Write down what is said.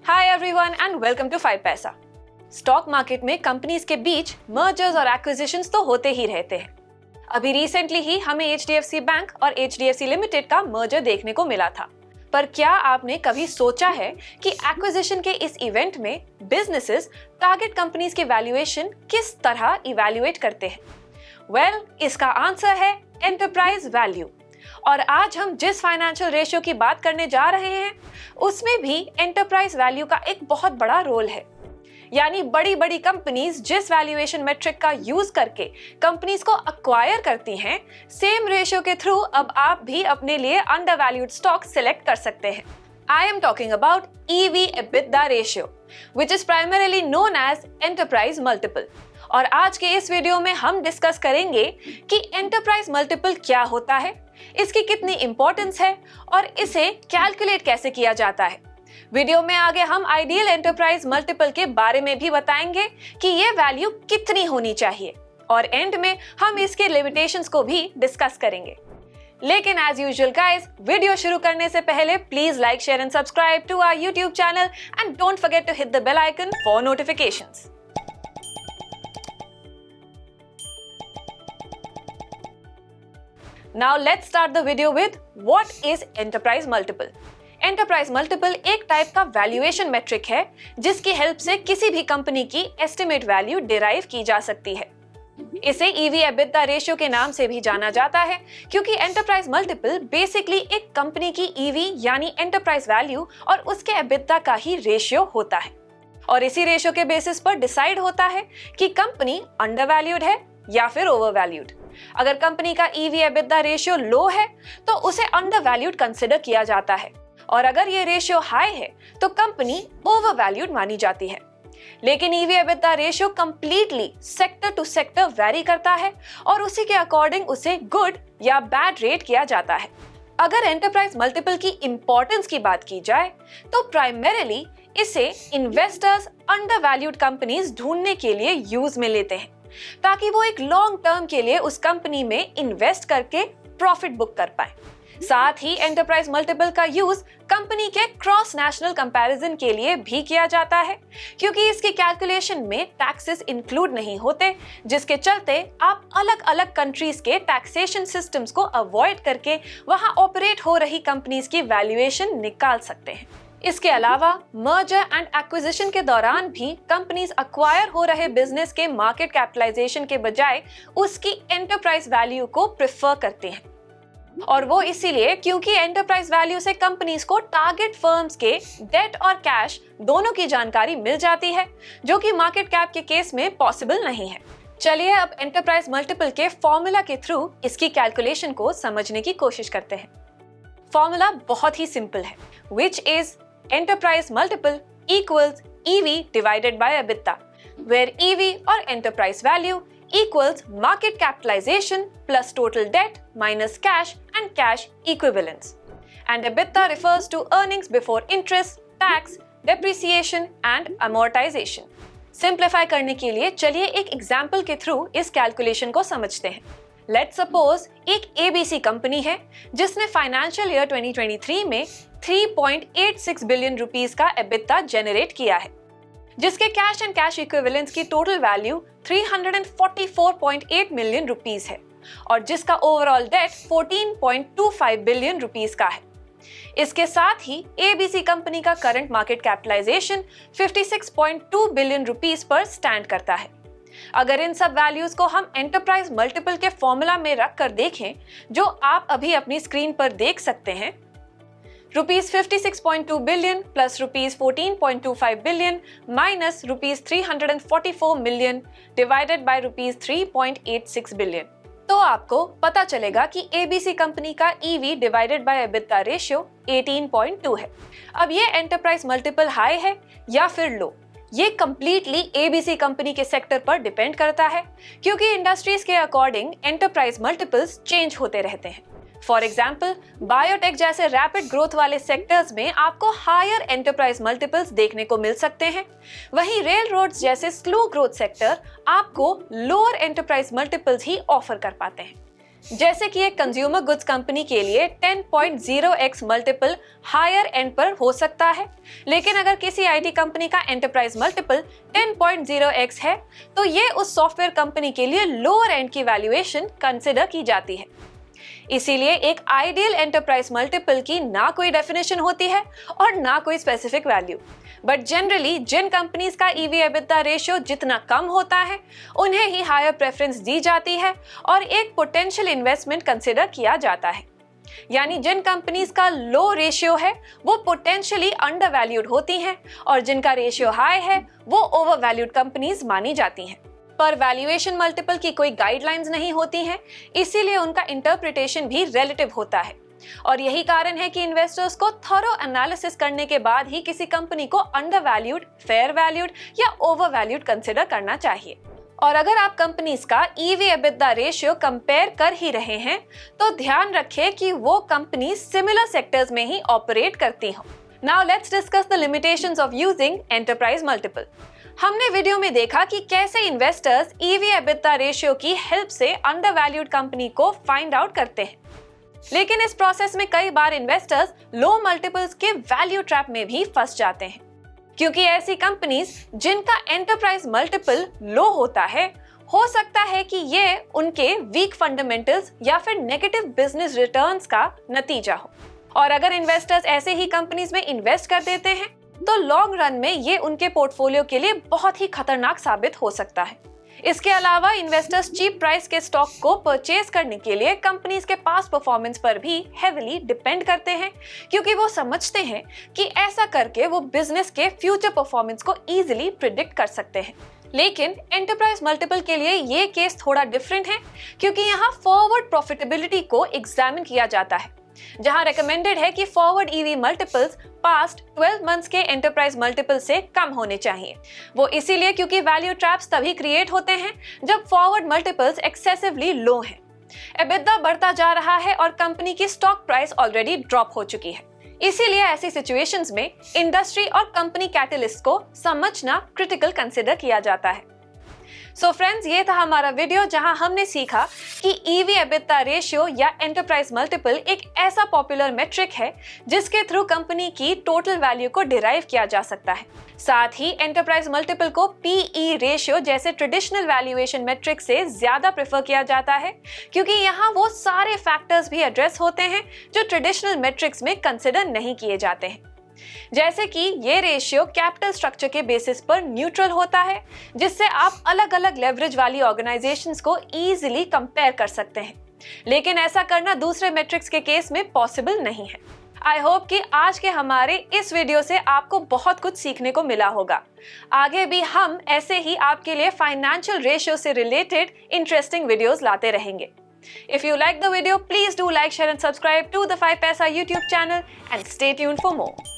Hi everyone and welcome to 5 Paisa. Stock market में companies के बीच mergers और एक्विजिशंस तो होते ही रहते हैं। अभी रिसेंटली ही हमें एचडीएफसी बैंक और एचडीएफसी लिमिटेड का मर्जर देखने को मिला था। पर क्या आपने कभी सोचा है कि एक्विजिशन के इस इवेंट में बिजनेसेस टारगेट कंपनीज के वैल्यूएशन किस तरह इवैल्यूएट करते हैं? वेल, इसका आंसर है एंटरप्राइज वैल्यू। और आज हम जिस फाइनेंशियल रेशियो की बात करने जा रहे हैं उसमें भी एंटरप्राइज वैल्यू का एक बहुत बड़ा रोल है। यानी बड़ी बड़ी कंपनीज जिस वैल्यूएशन मेट्रिक का यूज करके कंपनीज को अक्वायर करती हैं, सेम रेशियो के थ्रू अब आप भी अपने लिए अंडरवैल्यूड स्टॉक सिलेक्ट कर सकते हैं। I am talking about EV EBITDA ratio, which is primarily known as enterprise multiple. और आज के इस वीडियो में हम डिस्कस करेंगे कि एंटरप्राइज मल्टीपल क्या होता है, इसकी कितनी इंपॉर्टेंस है और इसे कैलकुलेट कैसे किया जाता है। वीडियो में आगे हम आइडियल एंटरप्राइज मल्टीपल के बारे में भी बताएंगे कि ये वैल्यू कितनी होनी चाहिए, और एंड में हम इसके लिमिटेशंस को भी डिस्कस करेंगे। लेकिन एज यूजुअल गाइस, वीडियो शुरू करने से पहले please like, share and subscribe to our YouTube channel and don't forget to hit the bell icon for notifications. Now let's start the video with what is enterprise multiple. Enterprise multiple एक type का valuation metric है जिसकी help से किसी भी company की estimate value derive की जा सकती है। इसे EV EBITDA रेशियो के नाम से भी जाना जाता है क्योंकि एंटरप्राइज मल्टीपल बेसिकली एक कंपनी की EV यानी एंटरप्राइज वैल्यू और उसके EBITDA का ही रेशियो होता है। और इसी रेशियो के बेसिस पर डिसाइड होता है कि कंपनी अंडरवैल्यूड है या फिर ओवरवैल्यूड। अगर कंपनी का EV EBITDA रेशियो लो है तो उसे अंडरवैल्यूड कंसिडर किया जाता है, और अगर ये रेशियो हाई है तो कंपनी ओवरवैल्यूड मानी जाती है। लेकिन EV EBITDA ratio completely sector to sector vary करता है और उसी के अकॉर्डिंग उसे गुड या बैड रेट किया जाता है। अगर एंटरप्राइज मल्टीपल की इंपॉर्टेंस की बात की जाए तो प्राइमरीली इसे इन्वेस्टर्स अंडरवैल्यूड कंपनीज ढूंढने के लिए यूज में लेते हैं ताकि वो एक लॉन्ग टर्म के लिए उस कंपनी में इन्वेस्ट करके प्रॉफिट बुक कर पाए। साथ ही एंटरप्राइज मल्टीपल का यूज कंपनी के क्रॉस नेशनल कंपैरिजन के लिए भी किया जाता है क्योंकि इसकी कैलकुलेशन में टैक्सेस इंक्लूड नहीं होते, जिसके चलते आप अलग अलग कंट्रीज के टैक्सेशन सिस्टम्स को अवॉइड करके वहां ऑपरेट हो रही कंपनीज की वैल्यूएशन निकाल सकते हैं। इसके अलावा मर्जर एंड एक्विजिशन के दौरान भी कंपनीज अक्वायर हो रहे बिजनेस के मार्केट कैपिटलाइजेशन के बजाय उसकी एंटरप्राइज वैल्यू को प्रेफर करते हैं, और वो इसीलिए क्योंकि एंटरप्राइज वैल्यू से कंपनीज को टारगेट फर्म्स के डेट और कैश दोनों की जानकारी मिल जाती है, जो कि मार्केट कैप के केस में पॉसिबल नहीं है। चलिए अब एंटरप्राइज मल्टीपल के फॉर्मूला के थ्रू इसकी कैलकुलेशन को समझने की कोशिश करते हैं। फॉर्मूला बहुत ही सिंपल है, which is enterprise multiple equals EV divided by EBITDA, where EV or enterprise value equals market capitalization plus total debt minus cash and cash equivalents. And EBITDA refers to earnings before interest, tax, depreciation and amortization. Simplify करने के लिए चलिए एक example के through इस calculation को समझते हैं। Let's suppose एक ABC कंपनी है जिसने फाइनेंशियल ईयर 2023 में 3.86 बिलियन रुपीस का EBITDA जनरेट किया है, जिसके कैश एंड कैश इक्विवेलेंट्स की टोटल वैल्यू 344.8 मिलियन रुपीस है और जिसका ओवरऑल डेट 14.25 बिलियन रुपीस का है। इसके साथ ही ABC कंपनी का current market capitalisation 56.2 billion rupees पर स्टैंड करता है। अगर इन सब वैल्यूज को हम एंटरप्राइज मल्टीपल के फॉर्मूला में रख कर देखें, जो आप अभी अपनी स्क्रीन पर देख सकते हैं, ₹56.2 billion plus ₹14.25 billion minus ₹344 million divided by ₹3.86 billion, तो आपको पता चलेगा कि ABC कंपनी का EV divided by EBITDA ratio 18.2 है। अब ये एंटरप्राइज मल्टीपल हाई है या फिर लो, ये कंप्लीटली ABC कंपनी के सेक्टर पर डिपेंड करता है क्योंकि इंडस्ट्रीज के अकॉर्डिंग एंटरप्राइज मल्टीपल्स चेंज होते रहते हैं। फॉर एग्जाम्पल, बायोटेक जैसे रैपिड ग्रोथ वाले सेक्टर्स में आपको हायर एंटरप्राइज मल्टीपल्स देखने को मिल सकते हैं, वहीं रेल रोड्स जैसे स्लो ग्रोथ सेक्टर आपको लोअर एंटरप्राइज मल्टीपल्स ही ऑफर कर पाते हैं। जैसे कि एक कंज्यूमर गुड्स कंपनी के लिए 10.0x मल्टीपल हायर एंड पर हो सकता है, लेकिन अगर किसी आईटी कंपनी का एंटरप्राइज मल्टीपल 10.0x है तो ये उस सॉफ्टवेयर कंपनी के लिए लोअर एंड की वैल्यूएशन कंसिडर की जाती है। इसीलिए एक आइडियल एंटरप्राइज मल्टीपल की ना कोई डेफिनेशन होती है और ना कोई स्पेसिफिक वैल्यू, बट जनरली जिन कंपनीज का ईवी एबिटा रेशियो जितना कम होता है उन्हें ही हायर प्रेफरेंस दी जाती है और एक पोटेंशियल इन्वेस्टमेंट कंसिडर किया जाता है। यानी जिन कंपनीज का लो रेशियो है वो पोटेंशियली अंडर वैल्यूड होती हैं और जिनका रेशियो हाई है वो ओवर वैल्यूड कंपनीज मानी जाती हैं। पर वैल्यूएशन मल्टीपल की कोई गाइडलाइंस नहीं होती हैं, इसीलिए उनका इंटरप्रिटेशन भी रिलेटिव होता है और यही कारण है कि इन्वेस्टर्स को थॉरो एनालिसिस करने के बाद ही किसी कंपनी को अंडर वैल्यूड, फेयर वैल्यूड या ओवर वैल्यूड कंसिडर करना चाहिए। और अगर आप कंपनीज का ईवी एबिटा रेशियो कंपेयर कर ही रहे हैं तो ध्यान रखें कि वो कंपनी सिमिलर सेक्टर्स में ही ऑपरेट करती हो। Now let's discuss the limitations of using enterprise multiple. हमने वीडियो में देखा कि कैसे इन्वेस्टर्स ईवी एबिटा रेशियो की हेल्प से अंडर वैल्यूड कंपनी को फाइंड आउट करते हैं, लेकिन इस प्रोसेस में कई बार इन्वेस्टर्स लो मल्टीपल्स के वैल्यू ट्रैप में भी फंस जाते हैं, क्योंकि ऐसी कंपनीज जिनका एंटरप्राइज मल्टीपल लो होता है हो सकता है कि ये उनके वीक फंडामेंटल्स या फिर नेगेटिव बिजनेस रिटर्न्स का नतीजा हो। और अगर इन्वेस्टर्स ऐसे ही कंपनीज में इन्वेस्ट कर देते हैं तो लॉन्ग रन में ये उनके पोर्टफोलियो के लिए बहुत ही खतरनाक साबित हो सकता है। इसके अलावा इन्वेस्टर्स चीप प्राइस के स्टॉक को परचेज करने के लिए कंपनीज के पास्ट परफॉर्मेंस पर भी हेविली डिपेंड करते हैं, क्योंकि वो समझते हैं कि ऐसा करके वो बिजनेस के फ्यूचर परफॉर्मेंस को इजीली प्रिडिक्ट कर सकते हैं। लेकिन एंटरप्राइज मल्टीपल के लिए ये केस थोड़ा डिफरेंट है, क्योंकि यहाँ फॉरवर्ड प्रॉफिटेबिलिटी को एग्जामिन किया जाता है, जहां रेकमेंडेड है कि forward EV multiples past 12 months के एंटरप्राइज मल्टीपल से कम होने चाहिए। वो इसीलिए क्योंकि वैल्यू ट्रैप्स तभी क्रिएट होते हैं जब फॉरवर्ड मल्टीपल्स एक्सेसिवली लो हैं, एबिटा बढ़ता जा रहा है और कंपनी की स्टॉक प्राइस ऑलरेडी ड्रॉप हो चुकी है। इसीलिए ऐसी सिचुएशंस में इंडस्ट्री और कंपनी कैटलिस्ट को समझना क्रिटिकल कंसिडर किया जाता है। सो फ्रेंड्स, ये था हमारा वीडियो जहां हमने सीखा कि ईवी एबिटा रेशियो या एंटरप्राइज मल्टीपल एक ऐसा पॉपुलर मेट्रिक है जिसके थ्रू कंपनी की टोटल वैल्यू को डिराइव किया जा सकता है। साथ ही एंटरप्राइज मल्टीपल को पीई रेशियो जैसे ट्रेडिशनल वैल्यूएशन मेट्रिक से ज्यादा प्रेफर किया जाता है, क्योंकि यहाँ वो सारे फैक्टर्स भी एड्रेस होते हैं जो ट्रेडिशनल मेट्रिक्स में कंसिडर नहीं किए जाते हैं। जैसे कि ये रेशियो कैपिटल स्ट्रक्चर के बेसिस पर न्यूट्रल होता है, जिससे आप अलग अलग लेवरेज वाली ऑर्गेनाइजेशंस को इजीली कंपेयर कर सकते हैं, लेकिन ऐसा करना दूसरे मैट्रिक्स के केस में पॉसिबल नहीं है। आई होप कि आज के हमारे इस वीडियो से आपको बहुत कुछ सीखने को मिला होगा। आगे भी हम ऐसे ही आपके लिए फाइनेंशियल रेशियो से रिलेटेड इंटरेस्टिंग वीडियोस लाते रहेंगे। If you like the video, please do like, share and subscribe to the 5paisa YouTube channel and stay tuned for more.